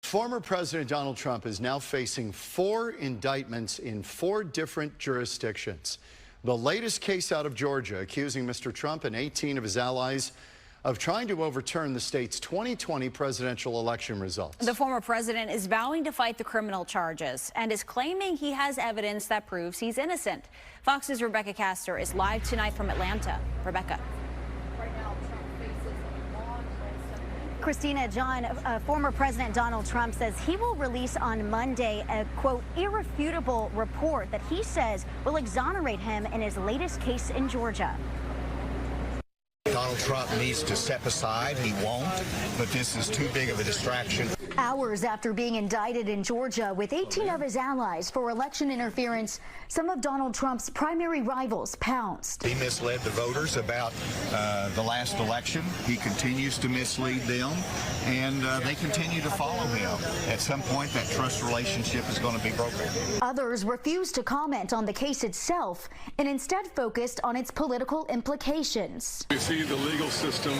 Former President Donald Trump is now facing 4 indictments in 4 different jurisdictions. The latest case out of Georgia accusing Mr. Trump and 18 of his allies of trying to overturn the state's 2020 presidential election results. The former president is vowing to fight the criminal charges and is claiming he has evidence that proves he's innocent. Fox's Rebecca Castor is live tonight from Atlanta. Rebecca. Christina, John, former President Donald Trump says he will release on Monday a, quote, irrefutable report that he says will exonerate him in his latest case in Georgia. Donald Trump needs to step aside. He won't, but this is too big of a distraction. Hours after being indicted in Georgia with 18 of his allies for election interference, some of Donald Trump's primary rivals pounced. He misled the voters about the last election. He continues to mislead them, and they continue to follow him. At some point, that trust relationship is going to be broken. Others refused to comment on the case itself and instead focused on its political implications. We see the legal system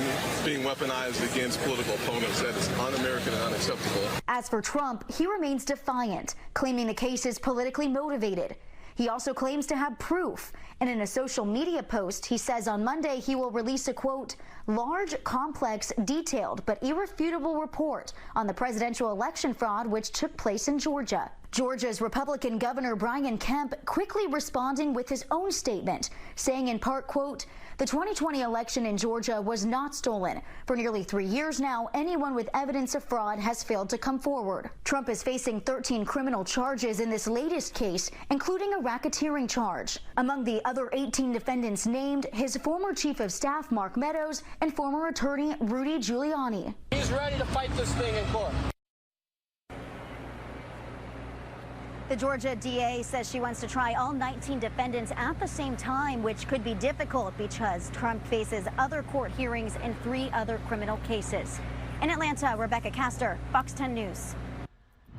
being weaponized against political opponents. That is un-American and unacceptable. As for Trump, he remains defiant, claiming the case is politically motivated. He also claims to have proof, and in a social media post, he says on Monday he will release a, quote, large, complex, detailed, but irrefutable report on the presidential election fraud which took place in Georgia. Georgia's Republican Governor Brian Kemp quickly responding with his own statement, saying in part, quote, the 2020 election in Georgia was not stolen. For nearly 3 years now, anyone with evidence of fraud has failed to come forward. Trump is facing 13 criminal charges in this latest case, including a racketeering charge. Among the other 18 defendants named, his former chief of staff, Mark Meadows, and former attorney, Rudy Giuliani. He's ready to fight this thing in court. The Georgia DA says she wants to try all 19 defendants at the same time, which could be difficult because Trump faces other court hearings in 3 other criminal cases. In Atlanta, Rebecca Castor, Fox 10 News.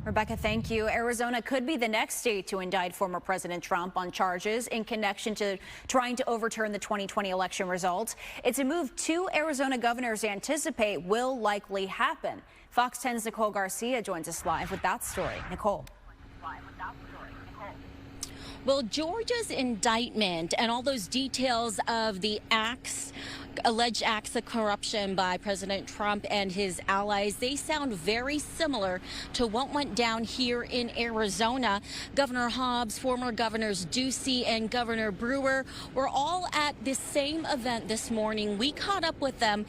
Rebecca, thank you. Arizona could be the next state to indict former President Trump on charges in connection to trying to overturn the 2020 election results. It's a move 2 Arizona governors anticipate will likely happen. Fox 10's Nicole Garcia joins us live with that story. Nicole. Well, Georgia's indictment and all those details of the alleged acts of corruption by President Trump and his allies, they sound very similar to what went down here in Arizona. Governor Hobbs, former governors Ducey and Governor Brewer were all at the same event this morning. We caught up with them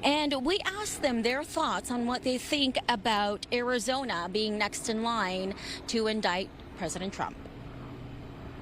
and we asked them their thoughts on what they think about Arizona being next in line to indict President Trump.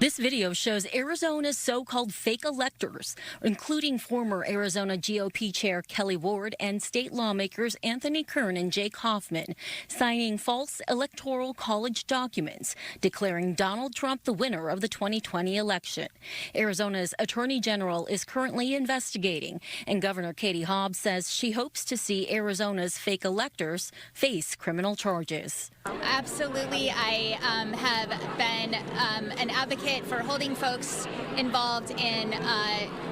This video shows Arizona's so-called fake electors, including former Arizona GOP Chair Kelly Ward and state lawmakers Anthony Kern and Jake Hoffman, signing false electoral college documents declaring Donald Trump the winner of the 2020 election. Arizona's Attorney General is currently investigating, and Governor Katie Hobbs says she hopes to see Arizona's fake electors face criminal charges. Absolutely. I have been an advocate for holding folks involved in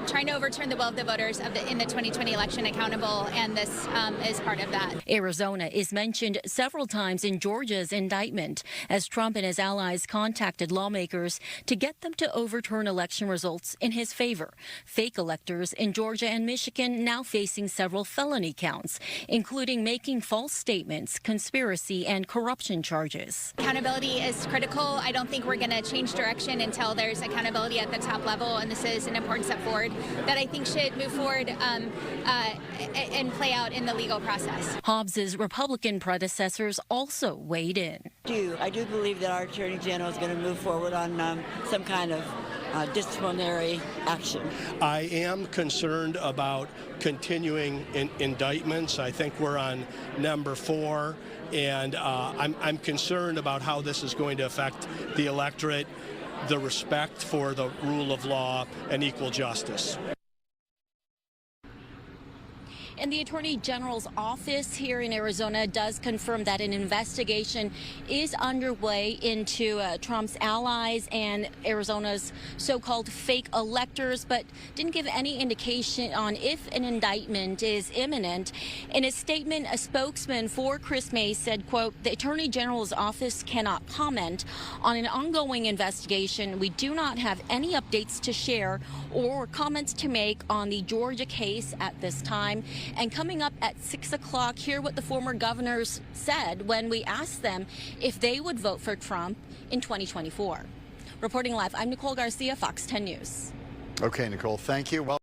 trying to overturn the will of the voters in the 2020 election accountable, and this is part of that. Arizona is mentioned several times in Georgia's indictment as Trump and his allies contacted lawmakers to get them to overturn election results in his favor. Fake electors in Georgia and Michigan now facing several felony counts, including making false statements, conspiracy, and corruption charges. Accountability is critical. I don't think we're going to change direction until there's accountability at the top level, and this is an important step forward that I think should move forward and play out in the legal process. Hobbs's Republican predecessors also weighed in. I do believe that our Attorney General is going to move forward on some kind of disciplinary action. I am concerned about continuing indictments. I think we're on number 4, and I'm concerned about how this is going to affect the electorate, the respect for the rule of law and equal justice. And the Attorney General's office here in Arizona does confirm that an investigation is underway into Trump's allies and Arizona's so-called fake electors, but didn't give any indication on if an indictment is imminent. In a statement, a spokesman for Chris May said, quote, "The Attorney General's office cannot comment on an ongoing investigation. We do not have any updates to share or comments to make on the Georgia case at this time." And coming up at 6 o'clock, hear what the former governors said when we asked them if they would vote for Trump in 2024. Reporting live, I'm Nicole Garcia, Fox 10 News. Okay, Nicole, thank you. Well